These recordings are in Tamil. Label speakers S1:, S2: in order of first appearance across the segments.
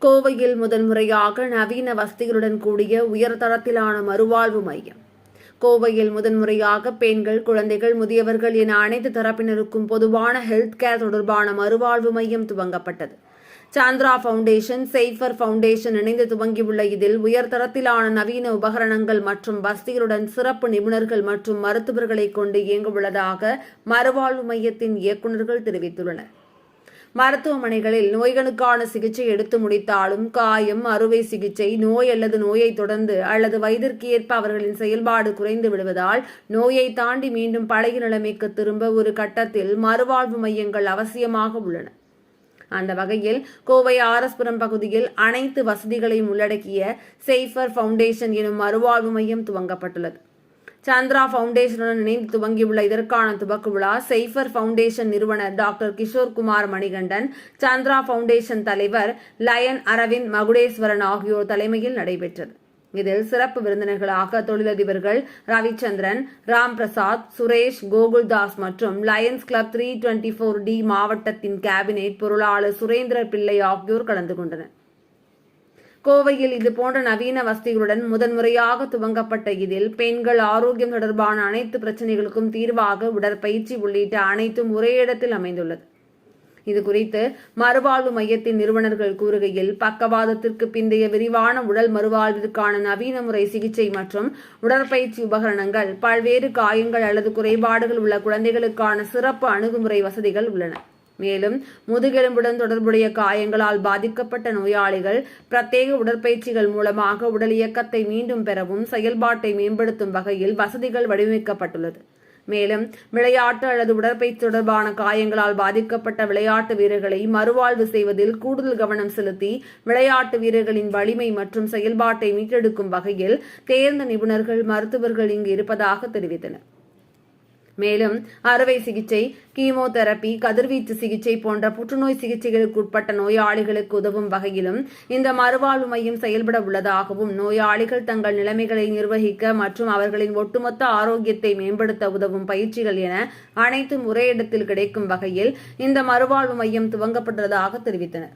S1: கோவையில் முதன்முறையாக நவீன வசதிகளுடன் கூடிய உயர்தரத்திலான மறுவாழ்வு மையம். கோவையில் முதன்முறையாக பெண்கள், குழந்தைகள், முதியவர்கள் என அனைத்து தரப்பினருக்கும் பொதுவான ஹெல்த் கேர் தொடர்பான மறுவாழ்வு மையம் துவங்கப்பட்டது. சாந்திரா ஃபவுண்டேஷன், சேஃபர் ஃபவுண்டேஷன் இணைந்து துவங்கியுள்ள இதில் உயர்தரத்திலான நவீன உபகரணங்கள் மற்றும் வசதிகளுடன் சிறப்பு நிபுணர்கள் மற்றும் மருத்துவர்களை கொண்டு இயங்கவுள்ளதாக மறுவாழ்வு மையத்தின் இயக்குநர்கள் தெரிவித்துள்ளனர். மருத்துவமனைகளில் நோய்களுக்கான சிகிச்சை எடுத்து முடித்தாலும் காயம், அறுவை சிகிச்சை, நோய் அல்லது நோயை தொடர்ந்து அல்லது வயதிற்கு ஏற்ப அவர்களின் செயல்பாடு குறைந்து விடுவதால் நோயை தாண்டி மீண்டும் பழைய நிலைமைக்கு திரும்ப ஒரு கட்டத்தில் மறுவாழ்வு மையங்கள் அவசியமாக உள்ளன. அந்த வகையில் கோவை ஆர்எஸ்புரம் பகுதியில் அனைத்து வசதிகளையும் உள்ளடக்கிய சேஃபர் ஃபவுண்டேஷன் எனும் மறுவாழ்வு மையம் துவங்கப்பட்டுள்ளது. சாந்திரா ஃபவுண்டேஷனுடன் இணைந்து துவங்கியுள்ள இதற்கான துவக்க விழா சேஃபர் ஃபவுண்டேஷன் நிறுவனர் doctor Kishore Kumar Manikandan, Sandra foundation தலைவர் லயன் அரவிந்த் மகுடேஸ்வரன் ஆகியோர் தலைமையில் நடைபெற்றது. இதில் சிறப்பு விருந்தினர்களாக தொழிலதிபர்கள் ரவிச்சந்திரன், ராம் பிரசாத், சுரேஷ், கோகுல்தாஸ் மற்றும் லயன்ஸ் கிளப் 324D மாவட்டத்தின் கேபினெட் பொருளாளர் சுரேந்திர பிள்ளை ஆகியோர் கலந்து கொண்டனர். கோவையில் இதுபோன்ற நவீன வசதிகளுடன் முதன்முறையாக துவங்கப்பட்ட இதில் பெண்கள் ஆரோக்கியம் தொடர்பான அனைத்து பிரச்சனைகளுக்கும் தீர்வாக உடற்பயிற்சி உள்ளிட்ட அனைத்தும் ஒரே இடத்தில் அமைந்துள்ளது. இதுகுறித்து மறுவாழ்வு மையத்தின் நிறுவனர்கள் கூறுகையில், பக்கவாதத்திற்கு பிந்தைய விரிவான உடல் மறுவாழ்விற்கான நவீன முறை சிகிச்சை மற்றும் உடற்பயிற்சி உபகரணங்கள், பல்வேறு காயங்கள் அல்லது குறைபாடுகள் உள்ள குழந்தைகளுக்கான சிறப்பு அணுகுமுறை வசதிகள் உள்ளன. மேலும் முதுகெலும்புடன் தொடர்புடைய காயங்களால் பாதிக்கப்பட்ட நோயாளிகள் பிரத்யேக உடற்பயிற்சிகள் மூலமாக உடல் இயக்கத்தை மீண்டும் பெறவும் செயல்பாட்டை மேம்படுத்தும் வகையில் வசதிகள் வடிவமைக்கப்பட்டுள்ளது. மேலும் விளையாட்டு அல்லது உடற்பயிற்சி தொடர்பான காயங்களால் பாதிக்கப்பட்ட விளையாட்டு வீரர்களை மறுவாழ்வு செய்வதில் கூடுதல் கவனம் செலுத்தி விளையாட்டு வீரர்களின் வலிமை மற்றும் செயல்பாட்டை மீட்டெடுக்கும் வகையில் தேர்ந்த நிபுணர்கள், மருத்துவர்கள் இங்கு இருப்பதாக தெரிவித்தனர். மேலும் அறுவை சிகிச்சை, கீமோதெரபி, கதிர்வீச்சு சிகிச்சை போன்ற புற்றுநோய் சிகிச்சைகளுக்கு உட்பட்ட நோயாளிகளுக்கு உதவும் வகையிலும் இந்த மறுவாழ்வு மையம் செயல்பட உள்ளதாகவும், நோயாளிகள் தங்கள் நிலைமைகளை நிர்வகிக்க மற்றும் அவர்களின் ஒட்டுமொத்த ஆரோக்கியத்தை மேம்படுத்த உதவும் பயிற்சிகள் என அனைத்தும் ஒரே இடத்தில் கிடைக்கும் வகையில் இந்த மறுவாழ்வு மையம் துவங்கப்பட்டதாக தெரிவித்தனர்.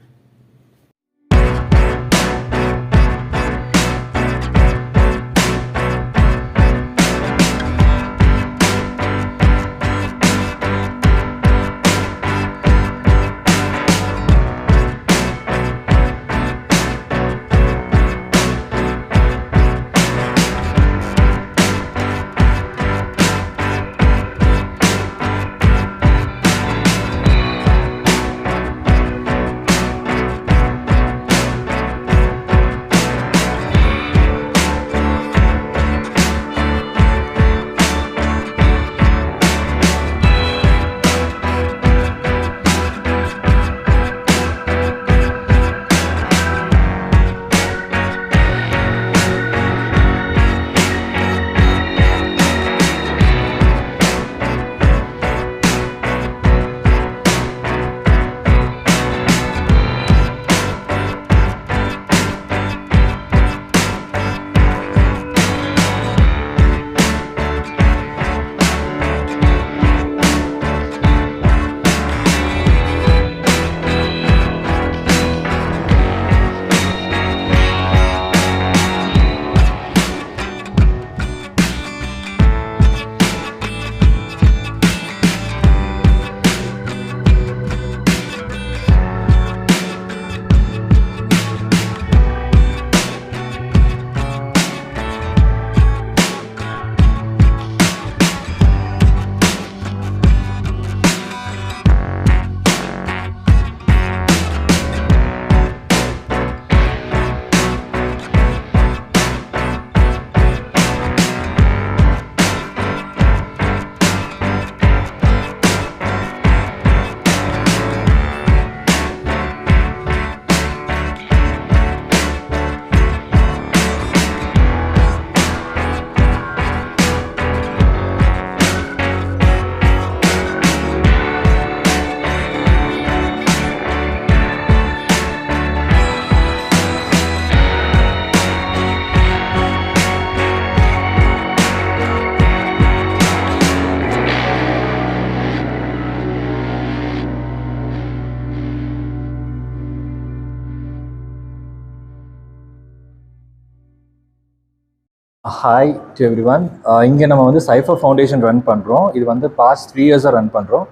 S2: Hi to every one. இங்கே நம்ம வந்து சைஃபர் ஃபவுண்டேஷன் ரன் பண்ணுறோம். இது வந்து பாஸ்ட் 3 இயர்ஸாக ரன் பண்ணுறோம்.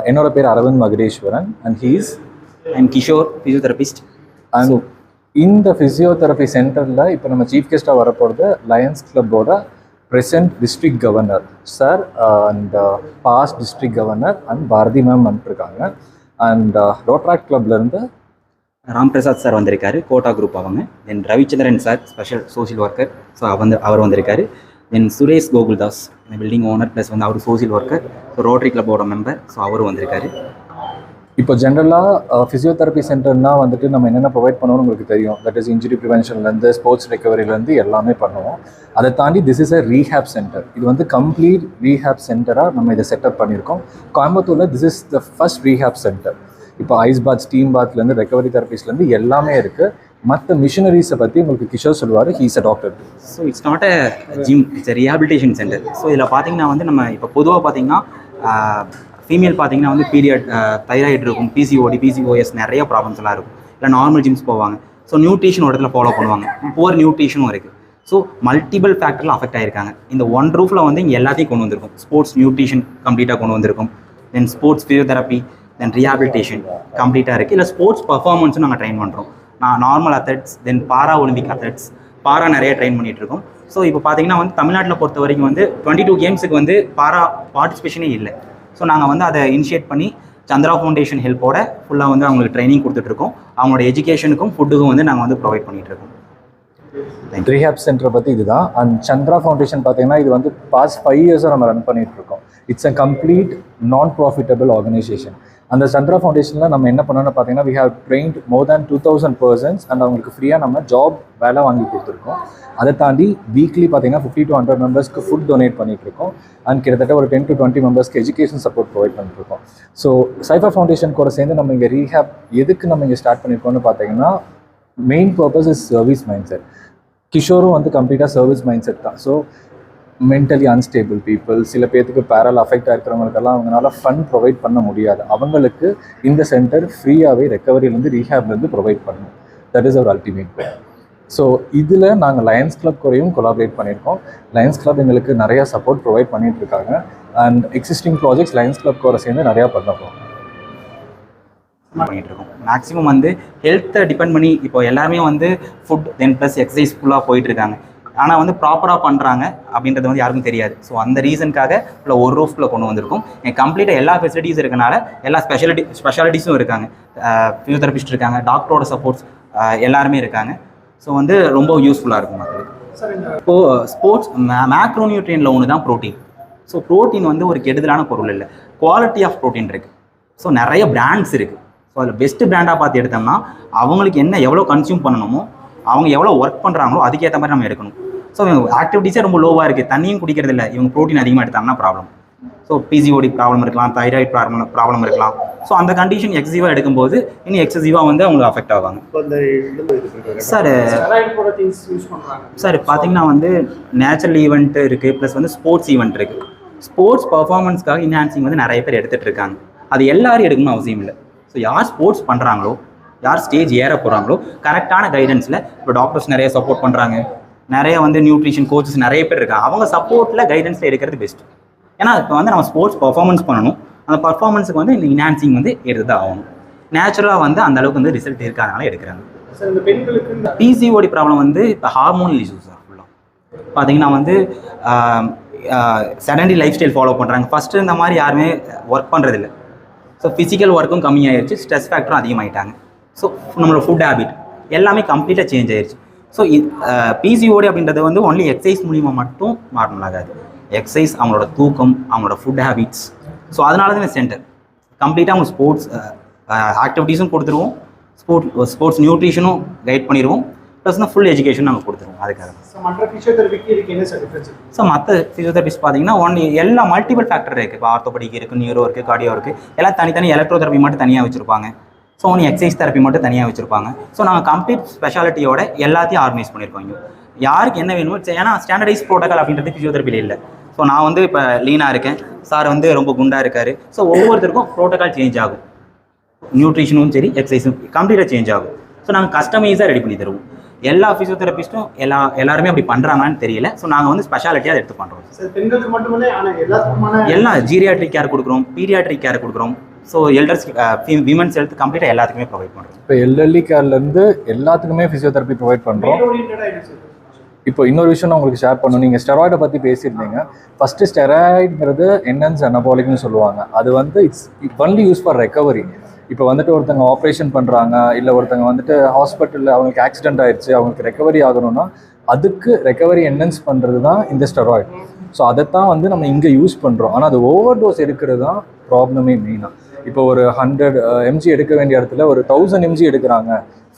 S2: என்னோட பேர் Aravind Magadeswaran and his
S3: and Kishore physiotherapist.
S2: And இந்த ஃபிசியோதெரபி சென்டரில் இப்போ நம்ம சீஃப் கெஸ்ட்டாக வரப்போகிறது லயன்ஸ் கிளப்போட present district governor sir and past district governor and Bharathi ma'am வந்துருக்காங்க. அண்ட் ரோட்ராக்ட் கிளப்லேருந்து
S3: ராம் பிரசாத் சார் வந்திருக்காரு, கோட்டா குரூப் அவங்க. Then Ravichandran sir special social worker, so அவர் வந்திருக்காரு. தென் சுரேஷ் கோகுல்தாஸ் இந்த பில்டிங் ஓனர் ப்ளஸ் வந்து அவர் சோஷியல் ஒர்க்கர், ஸோ ரோட்டரி கிளப்போட மெம்பர், ஸோ அவரும் வந்திருக்காரு.
S2: இப்போ ஜென்ரலாக ஃபிசியோதெரப்பி சென்டர்னால் வந்துட்டு நம்ம என்னென்ன ப்ரொவைட் பண்ணுவோம்னு உங்களுக்கு தெரியும். தட் இஸ் இன்ஜுரி ப்ரிவென்ஷன்லேருந்து ஸ்போர்ட்ஸ் ரெக்கவரிலேருந்து எல்லாமே பண்ணுவோம். அதை தாண்டி this is a rehab centre. இது வந்து கம்ப்ளீட் ரீஹேப் சென்டராக நம்ம இதை செட்டப் பண்ணியிருக்கோம். கோயம்புத்தூரில் this is the first rehab center. இப்போ ஐஸ் பாத், ஸ்டீம் பாத்லேருந்து ரெக்கவரி தெரபிஸ்ட்லேருந்து எல்லாமே இருக்குது. மற்ற மிஷினரிஸை பற்றி உங்களுக்கு கிஷோர் சொல்லுவார். He's a doctor.
S3: So it's not a gym, it's rehabilitation center. ஸோ இதில் பார்த்தீங்கன்னா வந்து நம்ம இப்போ பொதுவாக பார்த்தீங்கன்னா ஃபீமேல் பார்த்தீங்கன்னா வந்து பீரியட், தைராய்டு இருக்கும், பிசிஓஎஸ் நிறைய ப்ராப்ளம்ஸ் எல்லாம் இருக்கும். இல்லை நார்மல் ஜிம்ஸ் போவாங்க. ஸோ நியூட்ரிஷன் ஒரு இடத்துல ஃபாலோ பண்ணுவாங்க. புவர் நியூட்ரிஷனும் இருக்குது. ஸோ மல்டிபிள் ஃபேக்டரில் அஃபெக்ட் ஆகிருக்காங்க. இந்த ஒன் ரூஃபில் வந்து இங்கே எல்லாத்தையும் கொண்டு வந்திருக்கும். ஸ்போர்ட்ஸ் நியூட்ரிஷன் கம்ப்ளீட்டாக கொண்டு வந்திருக்கும். தென் ஸ்போர்ட்ஸ் ஃபிசியோதெரப்பி, தென் ரீஹாபிலிட்டேஷன் கம்ப்ளீட்டாக இருக்குது. இல்லை ஸ்போர்ட்ஸ் பர்ஃபார்மன்ஸும் நாங்கள் ட்ரெயின் பண்ணுறோம். நார்மல் அத்லெட்ஸ், தென் பாரா ஒலிம்பிக் அத்லெட்ஸ், பாரா நிறைய ட்ரெயின் பண்ணிகிட்ருக்கோம். ஸோ இப்போ பார்த்தீங்கன்னா வந்து தமிழ்நாட்டில் பொறுத்த வரைக்கும் வந்து 22 கேம்ஸுக்கு வந்து பாரா பார்ட்டிசிபேஷனே இல்லை. ஸோ நாங்கள் வந்து அதை இனிஷியேட் பண்ணி சந்திரா ஃபவுண்டேஷன் ஹெல்ப்போட ஃபுல்லாக வந்து அவங்களுக்கு ட்ரைனிங் கொடுத்துட்ருக்கோம். அவங்களோட எஜுகேஷனுக்கும் ஃபுட்டுக்கும் வந்து நாங்கள் வந்து ப்ரொவைட் பண்ணிகிட்ருக்கோம்.
S2: ரீஹேப் சென்டரை பற்றி இதுதான். அண்ட் சந்திரா ஃபவுண்டேஷன் பார்த்தீங்கன்னா இது வந்து பாஸ்ட் 5 இயர்ஸாக நம்ம ரன் பண்ணிகிட்ருக்கோம். இட்ஸ் அ கம்ப்ளீட் நான் ப்ராஃபிட்டபிள் ஆர்கனைசேஷன். அந்த சந்திரா ஃபவுண்டேஷனில் நம்ம என்ன பண்ணோம்னு பார்த்தீங்கன்னா we have trained more than 2000 persons and அவங்களுக்கு ஃப்ரீயாக நம்ம ஜாப் வேலை வாங்கி கொடுத்துருக்கோம். அதை தாண்டி வீக்லி பார்த்தீங்கன்னா 50 to 100 மெம்பர்ஸ்க்கு ஃபுட் டொனேட் பண்ணிகிட்ருக்கோம். அண்ட் கிட்டத்தட்ட ஒரு 10 to 20 மெம்பர்ஸ்க்கு எஜுகேஷன் சப்போர்ட் ப்ரொவைட் பண்ணிட்டுருக்கோம். ஸோ சைஃபர் ஃபவுண்டேஷன் கூட சேர்ந்து நம்ம இங்கே ரீஹேப் எதுக்கு நம்ம இங்கே ஸ்டார்ட் பண்ணியிருக்கோம்னு பார்த்தீங்கன்னா main purpose is service mind set. கிஷோரும் வந்து கம்ப்ளீட்டாக சர்வீஸ் மைண்ட் செட் தான். ஸோ மென்டலி அன்ஸ்டேபிள் பீப்புள், சில பேர்த்துக்கு பேரல் அஃபெக்ட் ஆகிருக்கிறவங்களுக்கெல்லாம் அவங்களால ஃபண்ட் ப்ரொவைட் பண்ண முடியாது. அவங்களுக்கு இந்த சென்டர் ஃப்ரீயாகவே ரெக்கவரியிலேருந்து ரீஹேப்லேருந்து ப்ரொவைட் பண்ணணும். That is our ultimate goal. So இதில் நாங்கள் லயன்ஸ் கிளப் கூடயும் கொலாபரேட் பண்ணியிருக்கோம். லயன்ஸ் கிளப் எங்களுக்கு நிறையா சப்போர்ட் ப்ரொவைட் பண்ணிகிட்டு இருக்காங்க. And existing projects Lions Club கூட சேர்ந்து நிறையா பண்ணிட்டு
S3: இருக்கோம். மேக்ஸிமம் வந்து ஹெல்த்தை டிபெண்ட் பண்ணி இப்போ எல்லாருமே வந்து ஃபுட் தென் ப்ளஸ் எக்ஸசைஸ் ஃபுல்லாக போயிட்டு இருக்காங்க. ஆனால் வந்து ப்ராப்பராக பண்ணுறாங்க அப்படின்றது வந்து யாருக்கும் தெரியாது. ஸோ அந்த ரீசனுக்காக இல்லை ஒரு ரூஃபில் கொண்டு வந்திருக்கும். கம்ப்ளீட்டாக எல்லா ஃபெசிலிட்டிஸும் இருக்கனால எல்லா ஸ்பெஷாலிட்டிஸும் இருக்காங்க. ஃபிசியோதெரபிஸ்ட் இருக்காங்க, டாக்டரோட சப்போர்ட்ஸ் எல்லாருமே இருக்காங்க. ஸோ வந்து ரொம்ப யூஸ்ஃபுல்லாக இருக்கும் மக்களுக்கு. இப்போது ஸ்போர்ட்ஸ் மேக்ரோநியூட்ரியனில் ஒன்று தான் ப்ரோட்டீன். ஸோ ப்ரோட்டீன் வந்து ஒரு கெடுதலான பொருள் இல்லை, குவாலிட்டி ஆஃப் ப்ரோட்டீன் இருக்குது. ஸோ நிறைய பிராண்ட்ஸ் இருக்குது. ஸோ அதில் பெஸ்ட்டு பிராண்டாக பார்த்து எடுத்தோம்னா அவங்களுக்கு என்ன எவ்வளோ கன்சியூம் பண்ணணுமோ, அவங்க எவ்வளோ ஒர்க் பண்ணுறாங்களோ அதுக்கேற்ற மாதிரி நம்ம எடுக்கணும். ஸோ ஆக்டிவிட்டீஸே ரொம்ப லோவாக இருக்குது, தண்ணியும் குடிக்கிறது இல்லை, இவங்க ப்ரோட்டீன் அதிகமாக எடுத்தாங்கன்னா ப்ராப்ளம். ஸோ பிசிஓடி ப்ராப்ளம் இருக்கலாம், தைராய்டு ப்ராப்ளம் இருக்கலாம். ஸோ அந்த கண்டிஷன் எக்ஸசிவாக எடுக்கும்போது இன்னும் எக்ஸசிவாக வந்து அவங்க அஃபெக்ட் ஆவாங்க. சார் பார்த்தீங்கன்னா வந்து நேச்சுரல் ஈவெண்ட் இருக்குது, ப்ளஸ் வந்து ஸ்போர்ட்ஸ் ஈவெண்ட் இருக்குது. ஸ்போர்ட்ஸ் பர்ஃபார்மன்ஸ்க்காக இன்ஹான்சிங் வந்து நிறைய பேர் எடுத்துகிட்டு இருக்காங்க. அது எல்லாரும் எடுக்கணும் அவசியம் இல்லை. ஸோ யார் ஸ்போர்ட்ஸ் பண்ணுறாங்களோ, யார் ஸ்டேஜ் ஏற போகிறாங்களோ கரெக்டான கைடன்ஸில் இப்போ டாக்டர்ஸ் நிறைய சப்போர்ட் பண்ணுறாங்க, நிறைய வந்து நியூட்ரிஷன் கோச்சஸ் நிறைய பேர் இருக்காங்க. அவங்க சப்போர்ட்டில் கைடன்ஸில் எடுக்கிறது பெஸ்ட். ஏன்னா இப்போ வந்து நம்ம ஸ்போர்ட்ஸ் பர்ஃபார்மன்ஸ் பண்ணணும். அந்த பர்ஃபார்மன்ஸுக்கு வந்து இந்த இன்ஹான்சிங் வந்து எடுத்து தான் ஆகணும். நேச்சுரலாக வந்து அந்த அளவுக்கு வந்து ரிசல்ட் இருக்காதனால எடுக்கிறாங்க. பிசிஓடி ப்ராப்ளம் வந்து இப்போ ஹார்மோனல் இஷ்யூஸ் தான் ஃபுல்லாக. பார்த்தீங்கன்னா வந்து செடன்டரி லைஃப் ஸ்டைல் ஃபாலோ பண்ணுறாங்க. ஃபஸ்ட்டு இந்த மாதிரி யாருமே ஒர்க் பண்ணுறதில்ல. ஸோ ஃபிசிக்கல் ஒர்க்கும் கம்மியாகிடுச்சு, ஸ்ட்ரெஸ் ஃபேக்டரும் அதிகமாகிட்டாங்க. ஸோ நம்மளோட ஃபுட் ஹேபிட் எல்லாமே கம்ப்ளீட்டாக சேஞ்ச் ஆயிடுச்சு. ஸோ பிசிஓடி அப்படின்றது வந்து ஒன்லி எக்ஸசைஸ் மூலிமா மட்டும் நார்மல் ஆகாது. எக்ஸசைஸ், அவங்களோட தூக்கம், அவங்களோட ஃபுட் ஹேபிட்ஸ். ஸோ அதனால தான் இந்த சென்டர் கம்ப்ளீட்டாக அவங்க ஸ்போர்ட்ஸ் ஆக்டிவிட்டீஸும் கொடுத்துருவோம், ஸ்போர்ட்ஸ் நியூட்ரிஷனும் கைட் பண்ணிடுவோம், ப்ளஸ் தான் ஃபுல் எஜுகேஷன் நாங்கள் கொடுத்துருவோம். அதுக்காக ஸோ மற்ற ஃபிசியோதெரபிஸ்ட் பார்த்தீங்கன்னா எல்லா மல்டிபிள் ஃபேக்டர் இருக்குது. இப்போ ஆர்த்தோபெடிக் இருக்குது, நியூரோ இருக்குது, கார்டியோ இருக்குது. எல்லாம் தனித்தனி எலக்ட்ரோதெரபி மட்டும் தனியாக வச்சுருப்பாங்க. ஸோ ஒன்று எக்ஸசைஸ் தெரப்பி மட்டும் தனியாக வச்சுருப்பாங்க. ஸோ நாங்கள் கம்ப்ளீட் ஸ்பெஷாலிட்டியோட எல்லாத்தையும் ஆர்கனைஸ் பண்ணியிருக்கோம். இங்கே யாருக்கு என்ன வேணுமோ, ஏன்னா ஸ்டாண்டர்டைஸ் ப்ரோட்டோகால் அப்படின்றது ஃபிசியோதெரப்பியில் இல்லை. ஸோ நான் வந்து இப்போ லீனாக இருக்கேன், சார் வந்து ரொம்ப குண்டாக இருக்கார். ஸோ ஒவ்வொருத்தருக்கும் ப்ரோட்டோகால் சேஞ்ச் ஆகும். நியூட்ரிஷனும் சரி, எக்ஸசைஸும் கம்ப்ளீட்டாக சேஞ்ச் ஆகும். ஸோ நாங்கள் கஸ்டமைஸாக ரெடி பண்ணி தருவோம். எல்லா ஃபிசியோதெரபிஸ்ட்டும் எல்லாருமே அப்படி பண்ணுறாங்கன்னு தெரியல. ஸோ நாங்கள் வந்து ஸ்பெஷாலிட்டியாக அதை எடுத்து பண்ணுறோம்.
S4: பெண்களுக்கு மட்டுமே
S3: எல்லா ஜீரியாட்ரிக் கேர் கொடுக்குறோம், பீடியாட்ரிக் கேர் கொடுக்குறோம். ஸோ எல்டர்ஸ் விமன்ஸ் ஹெல்த் கம்ப்ளீட்டாக எல்லாத்துக்குமே ப்ரொவைட் பண்ணுறோம்.
S2: இப்போ எல்டர்லி கேர்லேருந்து எல்லாத்துக்குமே ஃபிசியோதெரப்பி ப்ரொவைட் பண்ணுறோம். இப்போ இன்னொரு விஷயம் நான் உங்களுக்கு ஷேர் பண்ணணும். நீங்கள் ஸ்டெராய்டை பற்றி பேசியிருந்தீங்க. ஃபஸ்ட்டு ஸ்டெராய்டுங்கிறது என்ஹான்ஸ் அனபாலிக்னு சொல்லுவாங்க. அது வந்து it's only use for recovery. இப்போ வந்துட்டு ஒருத்தங்க ஆப்ரேஷன் பண்ணுறாங்க, இல்லை ஒருத்தங்க வந்துட்டு ஹாஸ்பிட்டலில் அவங்களுக்கு ஆக்சிடென்ட் ஆயிடுச்சு, அவங்களுக்கு ரெக்கவரி ஆகணும்னா அதுக்கு ரெக்கவரி என்ஹான்ஸ் பண்ணுறது தான் இந்த ஸ்டெராய்டு. ஸோ அதைத்தான் வந்து நம்ம இங்கே யூஸ் பண்ணுறோம். ஆனால் அது ஓவர் டோஸ் எடுக்கிறது தான் ப்ராப்ளமே மெயினாக. இப்போ ஒரு 100 mg எடுக்க வேண்டிய இடத்துல ஒரு 1000 mg எடுக்கிறாங்க,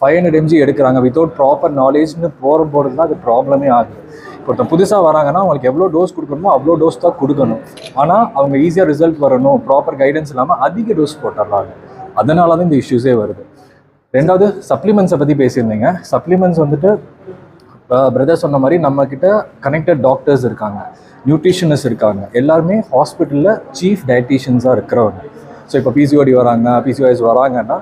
S2: 500 mg எடுக்கிறாங்க வித்தவுட் ப்ராப்பர் நாலேஜ்னு போகிறது தான் அது ப்ராப்ளமே ஆகுது. இப்போ ஒருத்தர் புதுசாக வராங்கன்னா அவங்களுக்கு எவ்வளோ டோஸ் கொடுக்கணுமோ அவ்வளோ டோஸ் தான் கொடுக்கணும். ஆனால் அவங்க ஈஸியாக ரிசல்ட் வரணும், ப்ராப்பர் கைடன்ஸ் இல்லாமல் அதிக டோஸ் போட்டுடுறாங்க. அதனால தான் இந்த இஷ்யூஸே வருது. ரெண்டாவது சப்ளிமெண்ட்ஸை பற்றி பேசியிருந்தீங்க. சப்ளிமெண்ட்ஸ் வந்துட்டு பிரதர் சொன்ன மாதிரி நம்மக்கிட்ட கனெக்டட் டாக்டர்ஸ் இருக்காங்க, நியூட்ரிஷனிஸ்ட் இருக்காங்க, எல்லாருமே ஹாஸ்பிட்டலில் சீஃப் டயட்டீஷியன்ஸாக இருக்கிறவங்க. ஸோ இப்போ பிசிஓடி வராங்க, பிசிஓஎஸ் வராங்கன்னா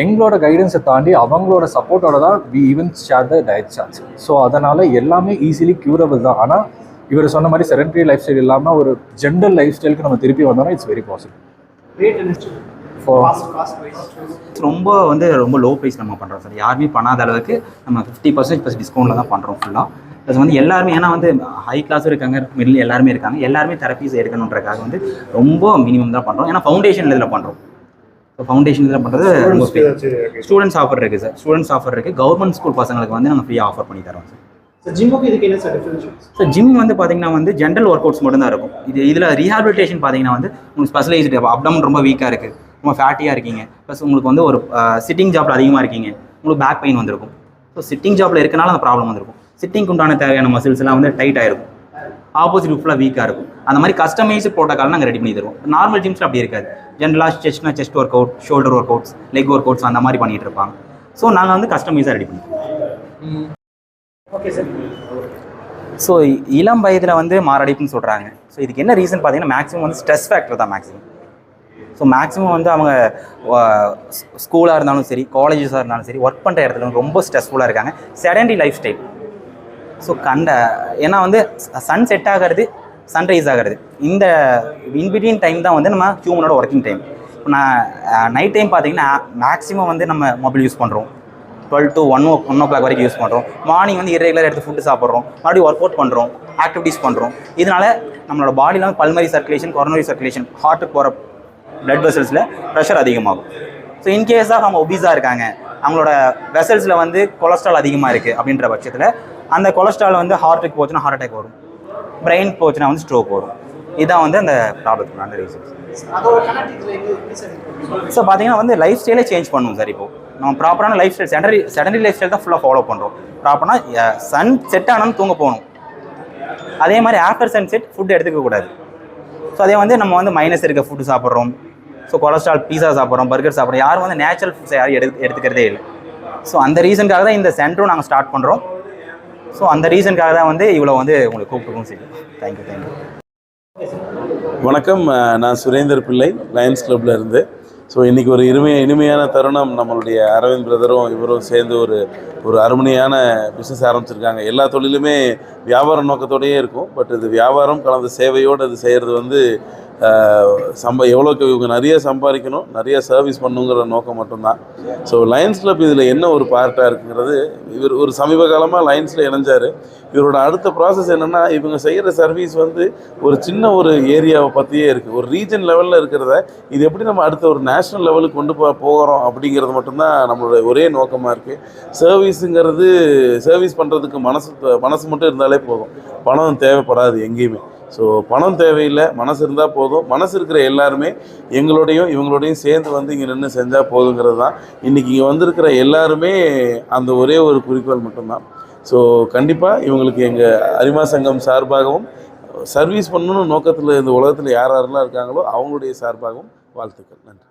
S2: எங்களோட கைடன்ஸை தாண்டி அவங்களோட சப்போர்ட்டோட தான் we even share the diet charts. So அதனால் எல்லாமே ஈஸிலி க்யூரபிள் தான். ஆனால் இவர் சொன்ன மாதிரி செடென்டரி லைஃப் ஸ்டைல் இல்லாமல் ஒரு ஜென்ரல் லைஃப் ஸ்டைலுக்கு நம்ம திருப்பி வந்தோம்னா இட்ஸ் வெரி பாசிபிள்.
S3: ரொம்ப லோ ப்ரைஸ் நம்ம பண்ணுறோம் சார். யாருமே பண்ணாத அளவுக்கு நம்ம 50% டிஸ்கவுண்ட்டில் தான் பண்ணுறோம் ஃபுல்லாக. ப்ளஸ் வந்து எல்லாருமே, ஏன்னா வந்து ஹை கிளாஸும் இருக்காங்க, மிடில் எல்லாருமே இருக்காங்க, எல்லாருமே தெரப்பீஸ் எடுக்கணுன்றக்காக வந்து ரொம்ப மினிமம் தான் பண்ணுறோம். ஏன்னா ஃபவுண்டேஷன் இதில் பண்ணுறோம். ஸோ ஃபவுண்டேஷன் இதில் பண்ணுறது ரொம்ப ஸ்டூடெண்ட்ஸ் ஆஃபர் இருக்குது சார். ஸ்டூடெண்ட்ஸ் ஆஃபர் இருக்குது. கவர்மெண்ட் ஸ்கூல் பசங்களுக்கு வந்து நாங்கள் ஃப்ரீயாக ஆஃபர் பண்ணி தரோம் சார்.
S4: ஜிம்முக்கு இதுக்கு என்ன சார் டிஃபரன்ஸ்?
S3: சார் ஜிம் வந்து பார்த்தீங்கன்னா வந்து ஜென்ரல் ஒர்க் அவுட்ஸ் மட்டும் தான் இருக்கும். இதில் ரீஹாபிலிட்டேஷன் பார்த்தீங்கன்னா வந்து உங்களுக்கு ஸ்பெஷலைஸ்டு அப்டமன் ரொம்ப வீக்காக இருக்குது, ரொம்ப ஃபேட்டியாக இருக்கீங்க, ப்ளஸ் உங்களுக்கு வந்து ஒரு சிட்டிங் ஜாப்பில் அதிகமாக இருக்கீங்க, உங்களுக்கு பேக் பெயின் வந்திருக்கும். ஸோ சிட்டிங் ஜாப்பில் இருக்கனால அந்த ப்ராப்ளம் வந்திருக்கும். சிட்டிங்க்கு உண்டான தேவையான மசில்ஸ் எல்லாம் வந்து டைட் ஆயிருக்கும், ஆப்போசிட் ஃபுல்லாக வீக்காக இருக்கும். அந்த மாதிரி கஸ்டமைஸ்டு ப்ரோட்டோக்கால் நாங்கள் ரெடி பண்ணி தருவோம். நார்மல் ஜிம்ஸில் அப்படி இருக்காது. ஜென்ரலாக chest work out, shoulder work outs, leg work outs அந்த மாதிரி பண்ணிகிட்டு இருப்பாங்க. ஸோ நாங்கள் வந்து கஸ்டமைஸாக ரெடி பண்ணிடுவோம்.
S4: Okay sir.
S3: ஸோ இளம் வயதில் வந்து மாரடைப்புன்னு சொல்கிறாங்க. ஸோ இதுக்கு என்ன ரீசன் பார்த்தீங்கன்னா மேக்ஸிமம் வந்து ஸ்ட்ரெஸ் ஃபேக்டர் தான் மேக்ஸிமம். ஸோ மேக்ஸிமம் வந்து அவங்க ஸ்கூலாக இருந்தாலும் சரி, காலேஜஸாக இருந்தாலும் சரி, ஒர்க் பண்ணுற இடத்துல ரொம்ப ஸ்ட்ரெஸ்ஃபுல்லாக இருக்காங்க. Sedentary life style. ஸோ ஏன்னா வந்து சன் செட் ஆகிறது, சன்ரைஸ் ஆகிறது, இந்த இன்பிட்வீன் டைம் தான் வந்து நம்ம ஹியூமனோட ஒர்க்கிங் டைம். இப்போ நான் நைட் டைம் பார்த்தீங்கன்னா மேக்ஸிமம் வந்து நம்ம மொபைல் யூஸ் பண்ணுறோம், 12 to 1 o'clock வரைக்கும் யூஸ் பண்ணுறோம். மார்னிங் வந்து இரெகுலர் எடுத்து ஃபுட்டு சாப்பிட்றோம், மறுபடியும் ஒர்க் அவுட் பண்ணுறோம், ஆக்டிவிட்டீஸ் பண்ணுறோம். இதனால நம்மளோட பாடியில் வந்து பல்மரி சர்க்குலேஷன், கொரோனரி சர்க்குலேஷன், ஹார்ட்டுக்கு போகிற பிளட் வெசல்ஸில் ப்ரெஷர் அதிகமாகும். ஸோ இன்கேஸாக அவங்க ஒபீஸாக இருக்காங்க, அவங்களோட வெசல்ஸில் வந்து கொலஸ்ட்ரால் அதிகமாக இருக்குது அப்படின்ற பட்சத்தில் அந்த கொலஸ்ட்ரால் வந்து ஹார்ட்டுக்கு போச்சுன்னா ஹார்ட் அட்டாக் வரும், பிரெயின் போச்சுன்னா வந்து ஸ்ட்ரோக் வரும். இதுதான் வந்து அந்த ப்ராப்ளத்துக்கான ரீசன்ஸ். ஸோ பார்த்தீங்கன்னா வந்து லைஃப் ஸ்டைலே சேஞ்ச் பண்ணுவோம் சார். இப்போது நம்ம ப்ராப்பரான life style, sedentary life style தான் ஃபுல்லாக ஃபாலோ பண்ணுறோம். ப்ராப்பராக சன் செட் ஆனாலும் தூங்க போகணும், அதே மாதிரி ஆஃப்டர் சன் செட் ஃபுட்டு எடுத்துக்கக்கூடாது. ஸோ அதே வந்து நம்ம வந்து மைனஸ் இருக்க ஃபுட்டு சாப்பிட்றோம். ஸோ கொலஸ்ட்ரால் பீஸா சாப்பிட்றோம், பர்கர் சாப்பிட்றோம், யாரும் வந்து நேச்சுரல் ஃபுட்ஸை யாரும் எடுத்துக்கிறதே இல்லை. ஸோ அந்த ரீசனுக்காக தான் இந்த சென்டரும் நாங்கள் ஸ்டார்ட் பண்ணுறோம். ஸோ அந்த ரீசனுக்காக தான் வந்து இவ்வளோ வந்து உங்களுக்கு கூப்பிட்டுருக்கோம். சரி, தேங்க்யூ.
S5: வணக்கம், நான் சுரேந்தர் பிள்ளை, லயன்ஸ் கிளப்பில் இருந்து. ஸோ இன்றைக்கி ஒரு இனிமையான தருணம். நம்மளுடைய அரவிந்த் பிரதரும் இவரும் சேர்ந்து ஒரு அருமையான பிஸ்னஸ் ஆரம்பிச்சிருக்காங்க. எல்லா தொழிலுமே வியாபார நோக்கத்தோடையே இருக்கும். பட் இது வியாபாரம் கலந்த சேவையோடு அது செய்கிறது வந்து எவ்வளோக்கு இவங்க நிறைய சம்பாதிக்கணும், நிறைய சர்வீஸ் பண்ணுங்கிற நோக்கம் மட்டும்தான். ஸோ லயன்ஸ் கிளப் இதில் என்ன ஒரு பார்ட்டாக இருக்குங்கிறது, இவர் ஒரு சமீப காலமாக லயன்ஸில் இணைஞ்சார். இவரோட அடுத்த ப்ராசஸ் என்னென்னா, இவங்க செய்கிற சர்வீஸ் வந்து ஒரு சின்ன ஒரு ஏரியாவை பற்றியே இருக்குது. ஒரு ரீஜன் லெவலில் இருக்கிறத இது எப்படி நம்ம அடுத்த ஒரு நேஷ்னல் லெவலுக்கு கொண்டு போகிறோம் அப்படிங்கிறது மட்டும்தான் நம்மளோட ஒரே நோக்கமாக இருக்குது. சர்வீஸ் பண்ணுறதுக்கு மனசு மட்டும் இருந்தாலே போதும், பணம் தேவைப்படாது எங்கேயுமே. ஸோ பணம் தேவையில்லை, மனசு இருந்தால் போதும். மனசு இருக்கிற எல்லாருமே இவங்களோடையும் சேர்ந்து வந்து இங்கே நின்று செஞ்சால் போதுங்கிறது தான். இன்றைக்கி இங்கே வந்திருக்கிற எல்லாருமே அந்த ஒரே ஒரு குறிக்கோள் மட்டும்தான். ஸோ கண்டிப்பாக இவங்களுக்கு எங்கள் அரிமா சங்கம் சார்பாகவும் சர்வீஸ் பண்ணணும்னு நோக்கத்தில் இந்த உலகத்தில் யாரெல்லாம் இருக்காங்களோ அவங்களுடைய சார்பாகவும் வாழ்த்துக்கள். நன்றி.